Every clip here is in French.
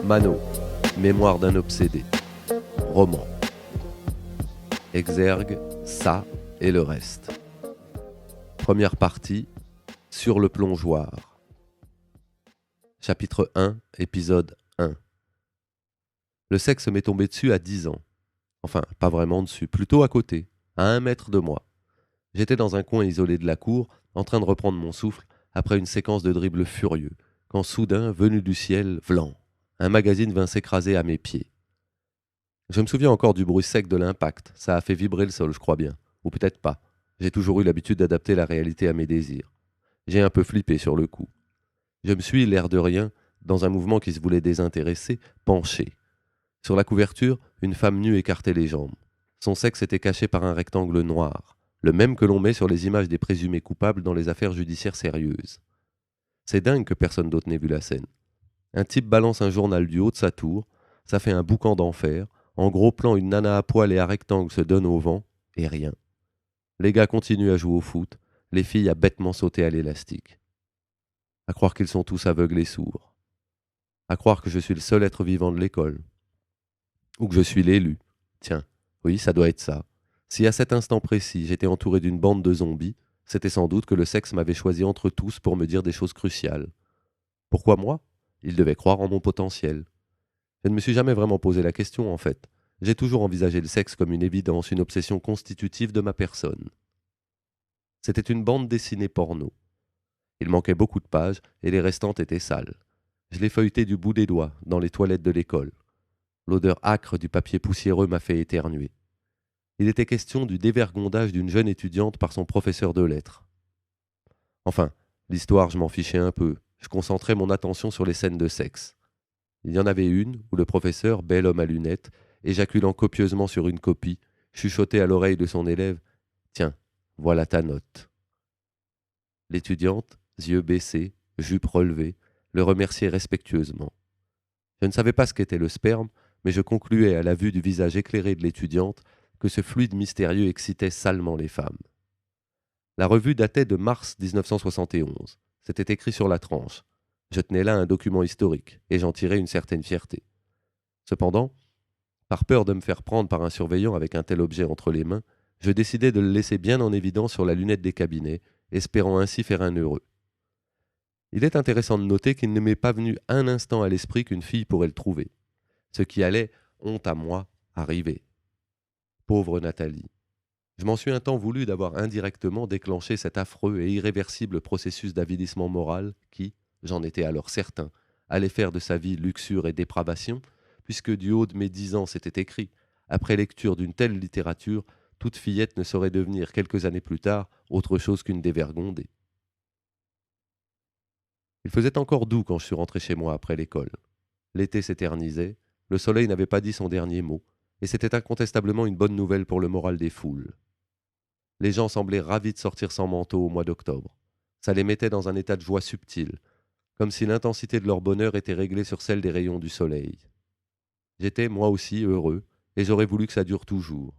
Mano, mémoire d'un obsédé. Roman. Exergue, ça et le reste. Première partie, sur le plongeoir. Chapitre 1, épisode 1. Le sexe m'est tombé dessus à 10 ans. Enfin, pas vraiment dessus, plutôt à côté, à 1 mètre de moi. J'étais dans un coin isolé de la cour, en train de reprendre mon souffle, après une séquence de dribbles furieux, quand soudain, venu du ciel, vlan, un magazine vint s'écraser à mes pieds. Je me souviens encore du bruit sec de l'impact, ça a fait vibrer le sol, je crois bien. Ou peut-être pas. J'ai toujours eu l'habitude d'adapter la réalité à mes désirs. J'ai un peu flippé sur le coup. Je me suis, l'air de rien, dans un mouvement qui se voulait désintéressé, penché. Sur la couverture, une femme nue écartait les jambes. Son sexe était caché par un rectangle noir, le même que l'on met sur les images des présumés coupables dans les affaires judiciaires sérieuses. C'est dingue que personne d'autre n'ait vu la scène. Un type balance un journal du haut de sa tour, ça fait un boucan d'enfer, en gros plan une nana à poil et à rectangle se donne au vent, et rien. Les gars continuent à jouer au foot, les filles à bêtement sauter à l'élastique. À croire qu'ils sont tous aveugles et sourds. À croire que je suis le seul être vivant de l'école. Ou que je suis l'élu. Tiens, oui, ça doit être ça. Si à cet instant précis j'étais entouré d'une bande de zombies, c'était sans doute que le sexe m'avait choisi entre tous pour me dire des choses cruciales. Pourquoi moi ? Il devait croire en mon potentiel. Je ne me suis jamais vraiment posé la question, en fait. J'ai toujours envisagé le sexe comme une évidence, une obsession constitutive de ma personne. C'était une bande dessinée porno. Il manquait beaucoup de pages et les restantes étaient sales. Je l'ai feuilleté du bout des doigts, dans les toilettes de l'école. L'odeur âcre du papier poussiéreux m'a fait éternuer. Il était question du dévergondage d'une jeune étudiante par son professeur de lettres. Enfin, l'histoire, je m'en fichais un peu. Je concentrais mon attention sur les scènes de sexe. Il y en avait une où le professeur, bel homme à lunettes, éjaculant copieusement sur une copie, chuchotait à l'oreille de son élève « Tiens, voilà ta note ». L'étudiante, yeux baissés, jupe relevée, le remerciait respectueusement. Je ne savais pas ce qu'était le sperme, mais je concluais à la vue du visage éclairé de l'étudiante que ce fluide mystérieux excitait salement les femmes. La revue datait de mars 1971. C'était écrit sur la tranche. Je tenais là un document historique, et j'en tirais une certaine fierté. Cependant, par peur de me faire prendre par un surveillant avec un tel objet entre les mains, je décidai de le laisser bien en évidence sur la lunette des cabinets, espérant ainsi faire un heureux. Il est intéressant de noter qu'il ne m'est pas venu un instant à l'esprit qu'une fille pourrait le trouver. Ce qui allait, honte à moi, arriver. Pauvre Nathalie. Je m'en suis un temps voulu d'avoir indirectement déclenché cet affreux et irréversible processus d'avilissement moral qui, j'en étais alors certain, allait faire de sa vie luxure et dépravation, puisque du haut de mes 10 ans c'était écrit, après lecture d'une telle littérature, toute fillette ne saurait devenir quelques années plus tard autre chose qu'une dévergondée. Il faisait encore doux quand je suis rentré chez moi après l'école. L'été s'éternisait, le soleil n'avait pas dit son dernier mot, et c'était incontestablement une bonne nouvelle pour le moral des foules. Les gens semblaient ravis de sortir sans manteau au mois d'octobre. Ça les mettait dans un état de joie subtile, comme si l'intensité de leur bonheur était réglée sur celle des rayons du soleil. J'étais, moi aussi, heureux, et j'aurais voulu que ça dure toujours.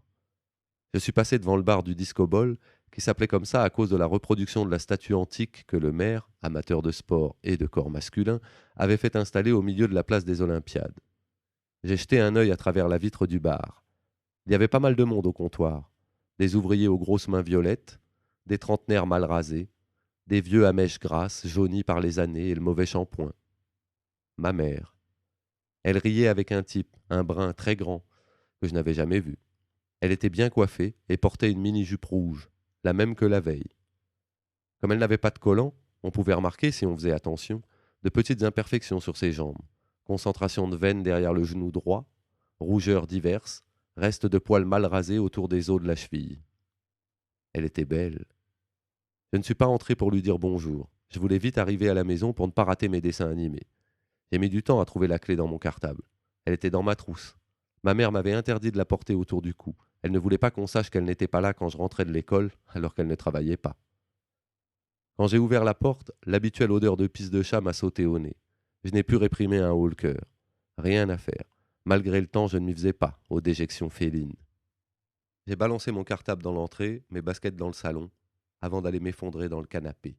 Je suis passé devant le bar du Disco Ball, qui s'appelait comme ça à cause de la reproduction de la statue antique que le maire, amateur de sport et de corps masculin, avait fait installer au milieu de la place des Olympiades. J'ai jeté un œil à travers la vitre du bar. Il y avait pas mal de monde au comptoir. Des ouvriers aux grosses mains violettes, des trentenaires mal rasés, des vieux à mèches grasses jaunis par les années et le mauvais shampoing. Ma mère. Elle riait avec un type, un brun très grand, que je n'avais jamais vu. Elle était bien coiffée et portait une mini-jupe rouge, la même que la veille. Comme elle n'avait pas de collant, on pouvait remarquer, si on faisait attention, de petites imperfections sur ses jambes, concentration de veines derrière le genou droit, rougeurs diverses, restes de poils mal rasés autour des os de la cheville. Elle était belle. Je ne suis pas entré pour lui dire bonjour. Je voulais vite arriver à la maison pour ne pas rater mes dessins animés. J'ai mis du temps à trouver la clé dans mon cartable. Elle était dans ma trousse. Ma mère m'avait interdit de la porter autour du cou. Elle ne voulait pas qu'on sache qu'elle n'était pas là quand je rentrais de l'école, alors qu'elle ne travaillait pas. Quand j'ai ouvert la porte, l'habituelle odeur de pisse de chat m'a sauté au nez. Je n'ai pu réprimer un haut le cœur. Rien à faire. Malgré le temps, je ne m'y faisais pas, aux déjections félines. J'ai balancé mon cartable dans l'entrée, mes baskets dans le salon, avant d'aller m'effondrer dans le canapé.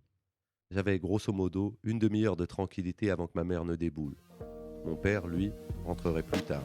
J'avais grosso modo une demi-heure de tranquillité avant que ma mère ne déboule. Mon père, lui, rentrerait plus tard.